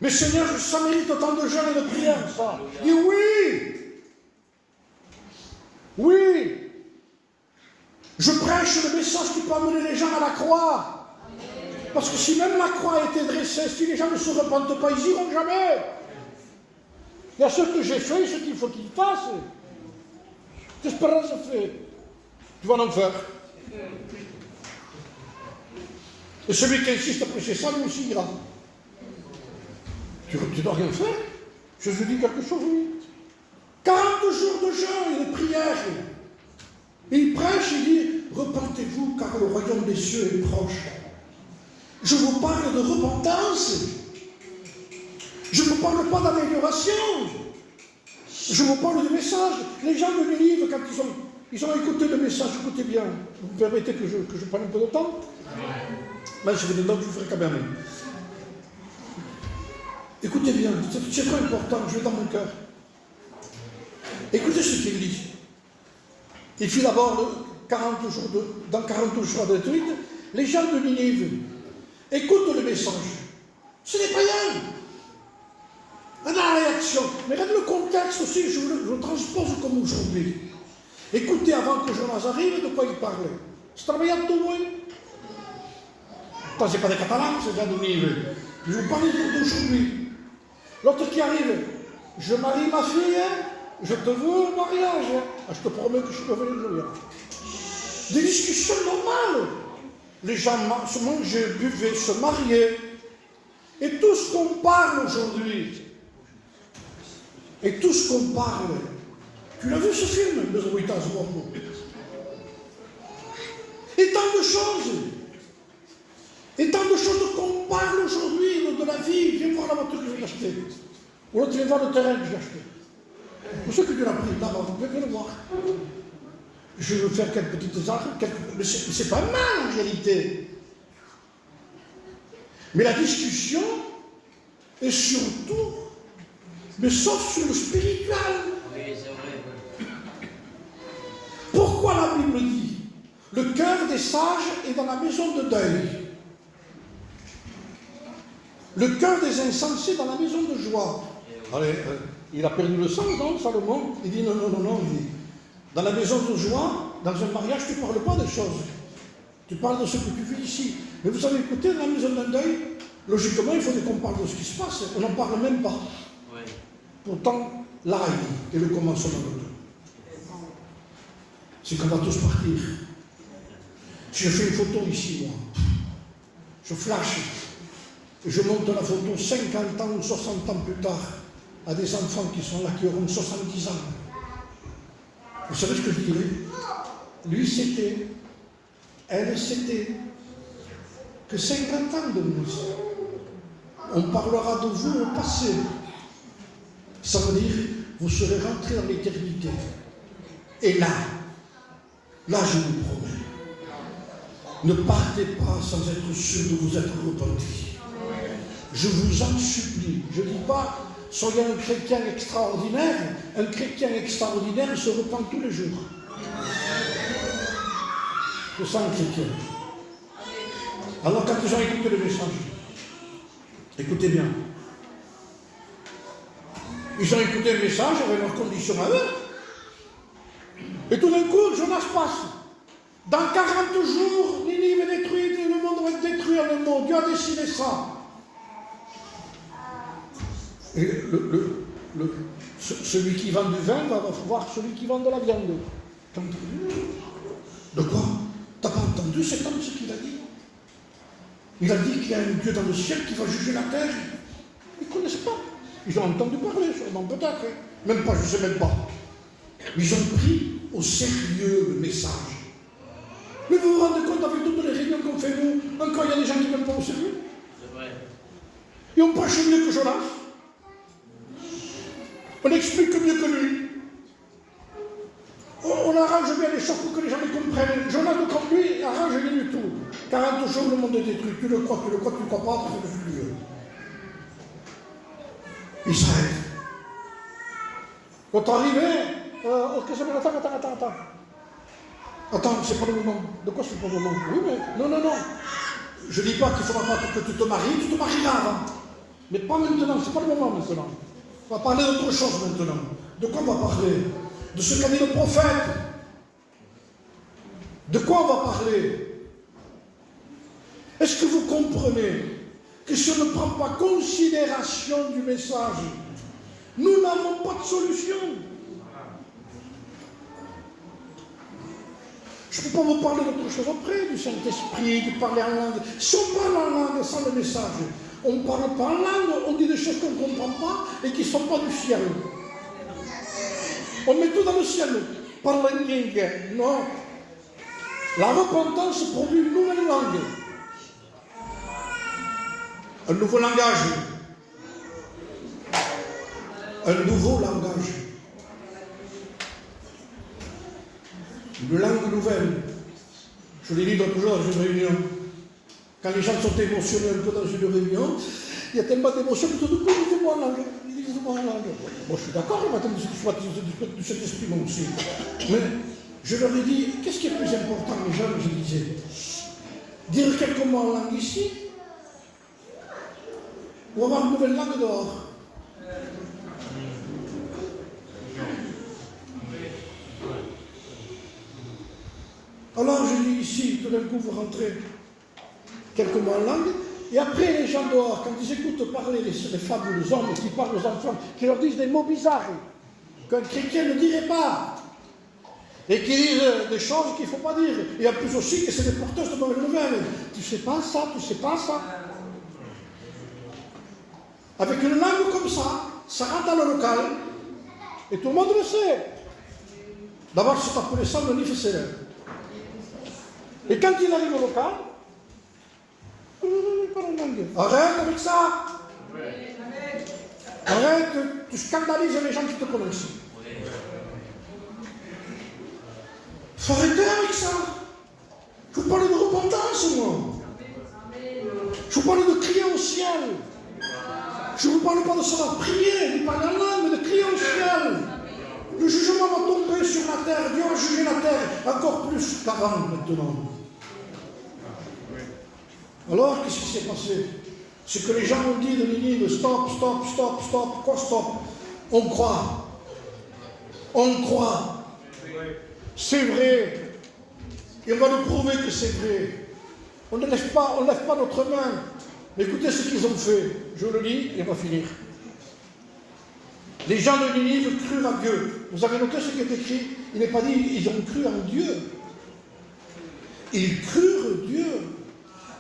Mais Seigneur, ça mérite autant de jeûne et de prière, ça. Il dit oui. Oui. Je prêche le message qui peut amener les gens à la croix. Parce que si même la croix a été dressée, si les gens ne se repentent pas, ils n'iront jamais. Il y a ce que j'ai fait et ce qu'il faut qu'ils fassent. Qu'espérance fait. Tu vas en enfer. Et celui qui insiste à prêcher ça, lui aussi ira. Tu dois rien faire. Je vous dis quelque chose, oui. 40 jours de jeûne et de prière. Et il prêche, il dit, repentez-vous car le royaume des cieux est proche. Je vous parle de repentance. Je ne vous parle pas d'amélioration. Je vous parle du message. Les gens de Ninive, quand ils ont écouté le message, écoutez bien, vous permettez que je prenne un peu de temps? Mais je vais dedans, je vous ferai quand même. Écoutez bien, c'est très important, je vais dans mon cœur. Écoutez ce qu'il dit. Il fit d'abord 40 jours dans 40 jours de détruite, les gens de Ninive écoutent le message. Ce n'est pas rien. La réaction. Mais regarde le contexte aussi, je le transpose comme aujourd'hui. Écoutez avant que Jonas arrive, de quoi il parlait. C'est travaillant tout loin. Ce n'est pas des Catalans, c'est des gens de Ninive. Je vous parle d'aujourd'hui. L'autre qui arrive, je marie ma fille, je te veux au mariage. Je te promets que je peux venir le mariage. Des discussions normales. Les gens se mangeaient, buvaient, se mariaient. Et tout ce qu'on parle aujourd'hui, et tout ce qu'on parle, tu l'as vu ce film, de Zoïta Zouambo? Et tant de choses. Et tant de choses qu'on parle aujourd'hui de la vie. Viens voir la voiture que je viens d'acheter. Ou l'autre vient voir le terrain que j'ai acheté. Pour ceux que tu l'as pris là-bas, vous pouvez le voir. Je veux faire quelques petites arts, mais c'est pas mal en réalité. Mais la discussion est surtout, mais sauf sur le spirituel. Oui, c'est vrai. Pourquoi la Bible dit le cœur des sages est dans la maison de deuil? Le cœur des insensés dans la maison de joie. Allez, il a perdu le sens, non, Salomon? Il dit non, il dit, dans la maison de joie, dans un mariage, tu ne parles pas des choses. Tu parles de ce que tu vis ici. Mais vous savez, écoutez, dans la maison d'un deuil, logiquement, il faudrait qu'on parle de ce qui se passe. On n'en parle même pas. Oui. Pourtant, là, il est le commencement de tout. C'est qu'on va tous partir. Si je fais une photo ici, moi, je flash, je monte la photo 50 ans ou 60 ans plus tard à des enfants qui sont là, qui auront 70 ans. Vous savez ce que je dirais? Lui c'était, elle c'était, que 50 ans de nous. On parlera de vous au passé. Ça veut dire, vous serez rentrés dans l'éternité. Et là, je vous promets, ne partez pas sans être sûr de vous être repenti. Je vous en supplie. Je ne dis pas, soyez un chrétien extraordinaire. Un chrétien extraordinaire se repent tous les jours. Je sens un chrétien. Alors quand ils ont écouté le message, écoutez bien. Ils ont écouté le message avec leurs conditions à eux. Et tout d'un coup, Jonas passe. Dans 40 jours, Ninive est détruite et le monde va être détruit en un mot. Dieu a décidé ça. Et celui qui vend du vin va voir celui qui vend de la viande. T'as entendu? De quoi? T'as pas entendu cet homme ce qu'il a dit? Il a dit qu'il y a un Dieu dans le ciel qui va juger la terre. Ils ne connaissent pas. Ils ont entendu parler, sûrement peut-être. Hein. Même pas, je ne sais même pas. Mais ils ont pris au sérieux le message. Mais vous vous rendez compte avec toutes les réunions qu'on fait nous, encore il y a des gens qui ne viennent pas au sérieux. C'est vrai. Et on prêche mieux que Jonas. On explique mieux que lui. On arrange bien les choses pour que les gens les comprennent. Jonas, comme lui, arrange rien du tout. 40 jours, le monde est détruit. Tu le crois, tu ne crois pas, tu fais le furieux. Israël. Quand arrivé, attends. Attends, c'est pas le moment. De quoi c'est pas le moment? Oui, mais non. Je ne dis pas qu'il ne faudra pas que tu te maries, tu te marieras avant. Mais pas maintenant, c'est pas le moment maintenant. On va parler d'autre chose maintenant. De quoi on va parler? De ce qu'a dit le prophète. De quoi on va parler? Est-ce que vous comprenez que si on ne prend pas considération du message, nous n'avons pas de solution? Je ne peux pas vous parler d'autre chose après, du Saint-Esprit, de parler en langue. Si on parle en langue sans le message, on ne parle pas en langue, on dit des choses qu'on ne comprend pas et qui ne sont pas du ciel. On met tout dans le ciel. Parle en langue. Non. La repentance produit une nouvelle langue. Un nouveau langage. Un nouveau langage. Une langue nouvelle. Je l'ai dit l'autre jour dans une réunion. Quand les gens sont émotionnés un peu dans une réunion, il y a tellement d'émotions que tout d'un coup, ils disent moi en langue. Moi je suis d'accord, il va attendre du Saint-Esprit moi aussi. Mais je leur ai dit, qu'est-ce qui est plus important, les jeunes, je disais? Dire quelques mots en langue ici, ou avoir une nouvelle langue dehors? Alors je dis ici, tout d'un coup vous rentrez quelques mots en langue, et après les gens dehors, quand ils écoutent parler les femmes ou les hommes qui parlent aux enfants, qui leur disent des mots bizarres, qu'un chrétien ne dirait pas, et qui disent des choses qu'il ne faut pas dire, et en plus aussi que c'est des porteurs de mauvaises nouvelles. Tu sais pas ça, tu sais pas ça. Avec une langue comme ça rentre dans le local, et tout le monde le sait. D'abord, c'est appelé ça le nifcélé. Et quand il arrive au local, arrête avec ça. Arrête, tu scandalises les gens qui te connaissent. Faut arrêter avec ça. Je vous parle de repentance, moi. Je vous parle de crier au ciel. Je ne vous parle pas de savoir prier, ni parler en langue, mais de crier au ciel. Le jugement va tomber sur la terre. Dieu va juger la terre encore plus qu'avant maintenant. Alors, qu'est-ce qui s'est passé? C'est que les gens ont dit de Ninive, stop. Quoi stop? On croit. C'est vrai. Et on va nous prouver que c'est vrai. On ne lève pas notre main. Mais écoutez ce qu'ils ont fait. Je le lis et on va finir. Les gens de Ninive crurent à Dieu. Vous avez noté ce qui est écrit? Il n'est pas dit ils ont cru en Dieu. Ils crurent Dieu.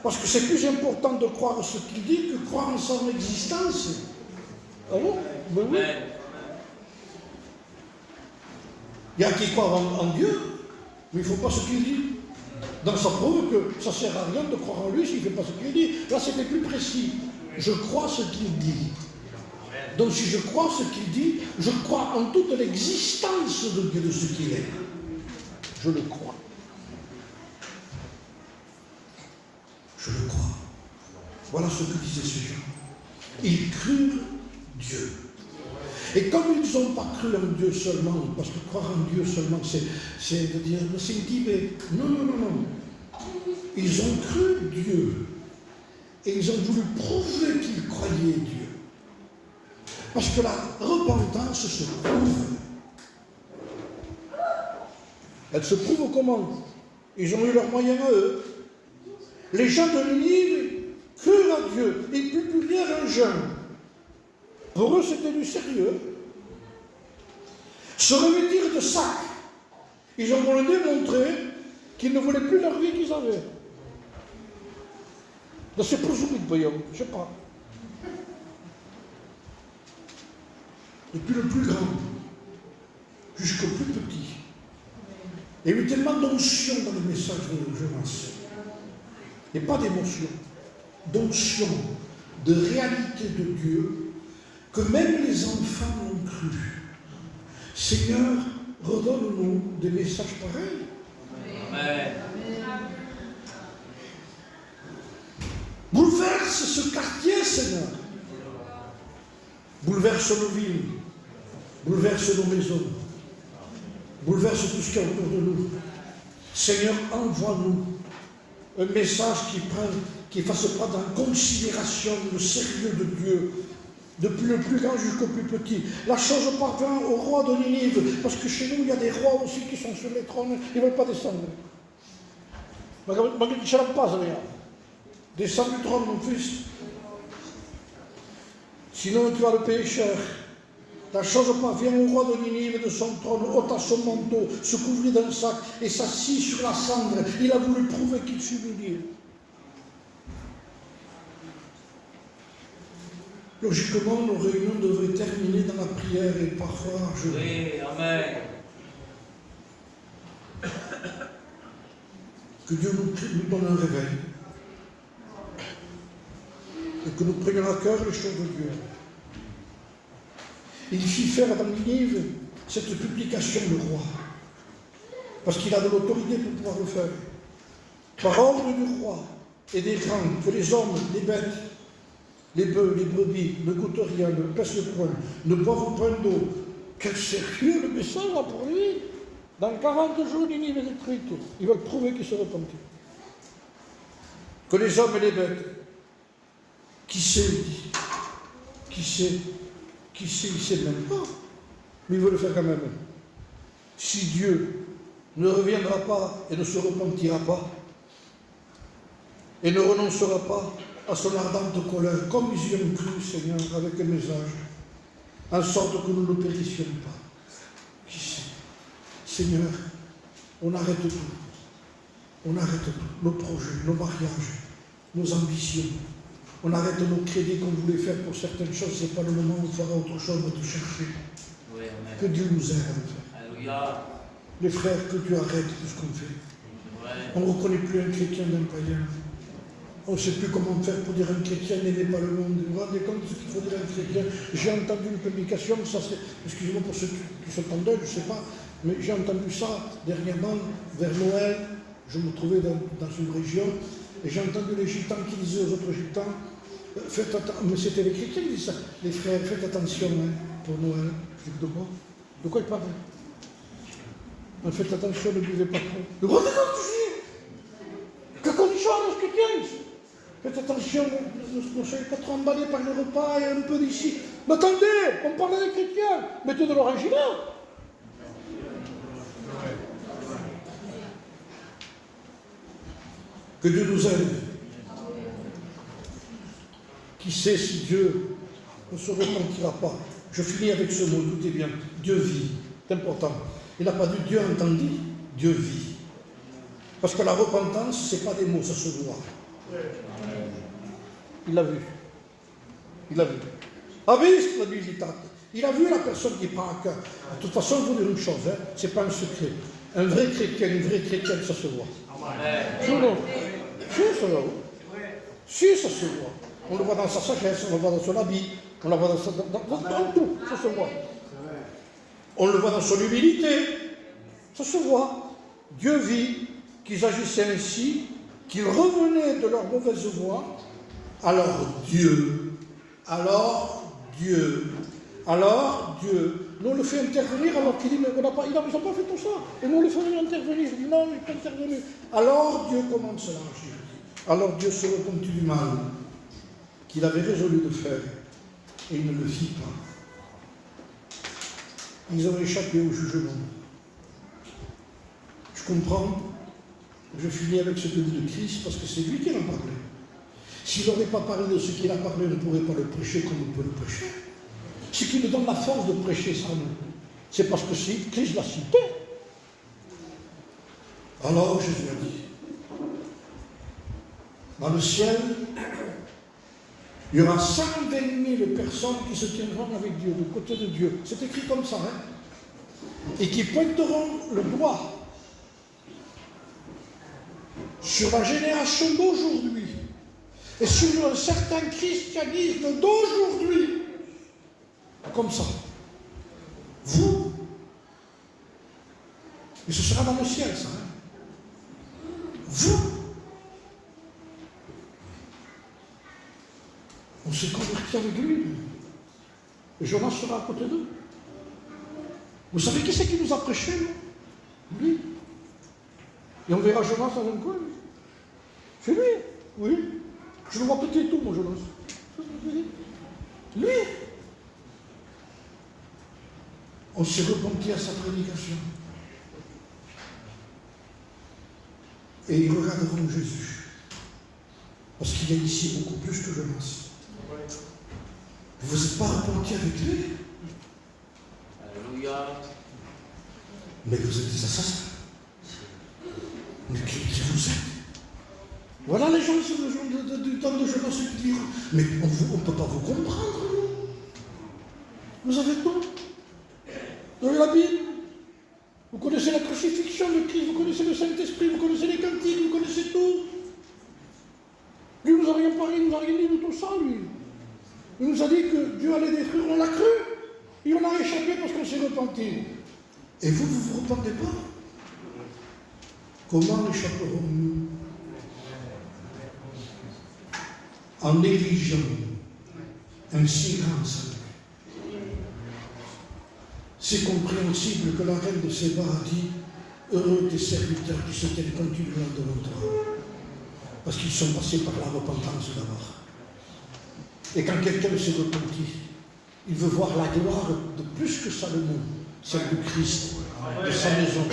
Parce que c'est plus important de croire ce qu'il dit que croire en son existence. Ah bon? Ben oui. Il y a qui croient en Dieu, mais il ne faut pas ce qu'il dit. Donc ça prouve que ça ne sert à rien de croire en lui s'il ne fait pas ce qu'il dit. Là, c'était plus précis. Je crois ce qu'il dit. Donc si je crois ce qu'il dit, je crois en toute l'existence de Dieu, de ce qu'il est. Je le crois. Je le crois. Voilà ce que disaient ces gens. Ils crurent Dieu. Et comme ils n'ont pas cru en Dieu seulement, parce que croire en Dieu seulement, c'est de dire, c'est dit, mais non, non, non, non. Ils ont cru Dieu. Et ils ont voulu prouver qu'ils croyaient Dieu. Parce que la repentance se prouve. Elle se prouve comment? Ils ont eu leurs moyens à eux. Les gens de Ninive crurent à Dieu. Ils publièrent un jeûne. Pour eux, c'était du sérieux. Se revêtirent de sacs. Ils ont voulu démontrer qu'ils ne voulaient plus leur vie qu'ils avaient. C'est présumé, voyons, je ne sais pas. Depuis le plus grand jusqu'au plus petit. Il y a eu tellement d'onction dans le message de Jonas. Et pas d'émotion, d'onction, de réalité de Dieu, que même les enfants ont cru. Seigneur, redonne-nous des messages pareils. Amen. Bouleverse ce quartier, Seigneur. Bouleverse nos villes. Bouleverse nos maisons. Bouleverse tout ce qu'il y a autour de nous. Seigneur, envoie-nous un message qui fasse prendre en considération le sérieux de Dieu, depuis le plus grand jusqu'au plus petit. La chose parvint au roi de Ninive, parce que chez nous, il y a des rois aussi qui sont sur les trônes, ils ne veulent pas descendre. Descends du trône, mon fils. Sinon, tu vas le payer cher. La chose parvient au roi de Ninive de son trône, ôta son manteau, se couvrit d'un sac et s'assit sur la cendre. Il a voulu prouver qu'il s'humiliait. Logiquement, nos réunions devraient terminer dans la prière et parfois je... Oui, amen. Que Dieu nous donne un réveil. Et que nous prenions à cœur les choses de Dieu. Il fit faire dans Ninive cette publication le roi. Parce qu'il a de l'autorité pour pouvoir le faire. Par ordre du roi et des grands, que les hommes, les bêtes, les bœufs, les brebis, ne goûtent rien, ne pèsent point, ne boivent point d'eau. Quel sérieux le message là pour lui! Dans 40 jours, Ninive est détruite. Ils veulent prouver qu'ils se repentent. Que les hommes et les bêtes, qui sait, qui sait, il ne sait même pas, mais il veut le faire quand même. Si Dieu ne reviendra pas et ne se repentira pas, et ne renoncera pas à son ardente colère, comme ils y ont cru, Seigneur, avec un message, en sorte que nous ne périssions pas. Qui sait? Seigneur, on arrête tout. On arrête tout. Nos projets, nos mariages, nos ambitions. On arrête nos crédits qu'on voulait faire pour certaines choses. Ce n'est pas le moment où on fera autre chose, on va te chercher. Oui, que Dieu nous aide à le faire. Alléluia. Les frères, que Dieu arrête tout ce qu'on fait. Ouais. On ne reconnaît plus un chrétien d'un païen. On ne sait plus comment faire pour dire un chrétien n'aimait pas le monde. Vous vous rendez compte de ce qu'il faut dire à un chrétien? J'ai entendu une publication, excusez-moi pour ceux qui sont en deuil, je ne sais pas, mais j'ai entendu ça dernièrement, vers Noël. Je me trouvais dans une région, et j'ai entendu les gitans qui disaient aux autres gitans, faites attention, mais c'était les chrétiens qui disaient ça, les frères, faites attention pour Noël. Je dis, de quoi? De quoi ils parlent? Faites attention, ne buvez pas trop. De quoi que condition à los chrétiens? Faites attention, ne soyez pas trop emballés par le repas et un peu d'ici. Mais attendez, on parle des chrétiens, mettez de l'orange là. Que Dieu nous aide. Qui sait si Dieu ne se repentira pas? Je finis avec ce mot, écoutez bien. Dieu vit. C'est important. Il n'a pas dit Dieu entendit, Dieu vit. Parce que la repentance, ce n'est pas des mots, ça se voit. Il l'a vu. Il l'a vu. Ha visto l'abilità. Il a vu la personne qui prend à cœur. De toute façon, je vous dire une chose, hein, ce n'est pas un secret. Un vrai chrétien, une vraie chrétienne, ça se voit. Si, non. Si, ça se voit. Si, ça se voit. On le voit dans sa sagesse, on le voit dans son habit, on le voit dans tout, ça se voit. On le voit dans son humilité, ça se voit. Dieu vit qu'ils agissaient ainsi, qu'ils revenaient de leur mauvaise voie. Alors Dieu, nous on le fait intervenir alors qu'il dit, mais ils n'ont pas fait tout ça. Et nous on le fait intervenir. Il dit, non, il n'est pas intervenu. Alors Dieu commence à agir. Alors Dieu se repentit du mal qu'il avait résolu de faire. Et il ne le fit pas. Ils ont échappé au jugement. Je comprends. Je finis avec ce que dit le Christ parce que c'est lui qui en a parlé. S'il n'aurait pas parlé de ce qu'il a parlé, on ne pourrait pas le prêcher comme on peut le prêcher. Ce qui nous donne la force de prêcher ça, nous, c'est parce que Christ l'a cité. Alors Jésus a dit, dans le ciel, il y aura 120 000 personnes qui se tiendront avec Dieu, du côté de Dieu. C'est écrit comme ça, hein? Et qui pointeront le doigt sur la génération d'aujourd'hui et sur un certain christianisme d'aujourd'hui. Comme ça. Vous. Et ce sera dans le ciel, ça. Hein? Vous. On s'est converti avec lui. Et Jonas sera à côté d'eux. Vous savez qui c'est qui nous a prêché, nous? Lui. Et on verra Jonas dans un coin. C'est lui. Oui. Je le vois petit tout, mon Jonas. Lui. On s'est repenti à sa prédication. Et ils regarderont Jésus. Parce qu'il y a ici beaucoup plus que Jonas. Vous n'êtes pas repenti avec lui. Alléluia. Mais vous êtes des assassins. Mais qui vous êtes? Voilà les gens du temps de Jonas qui diront, mais on ne peut pas vous comprendre. Vous avez tout. Vous avez la Bible. Vous connaissez la crucifixion de Christ, vous connaissez le Saint-Esprit, vous connaissez les cantiques, vous connaissez tout. Lui ne nous a rien parlé, il nous a rien dit de tout ça, lui. Il nous a dit que Dieu allait détruire, on l'a cru. Et on a échappé parce qu'on s'est repenti. Et vous, vous ne vous repentez pas? Comment échapperons-nous? En négligeant un si grand salut. C'est compréhensible que la reine de Séba a dit « Heureux tes serviteurs qui se tiennent continuellement devant toi. » Parce qu'ils sont passés par la repentance d'abord. Et quand quelqu'un s'est repenti, il veut voir la gloire de plus que Salomon, celle de Christ, de sa maison,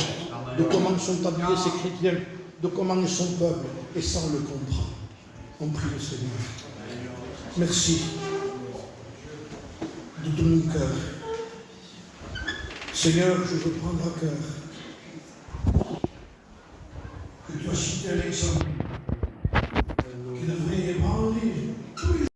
de comment sont habillés ses chrétiens, de comment est son peuple. Et ça, on le comprend. On prie le Seigneur. Merci de tout mon cœur. Seigneur, je veux prendre à cœur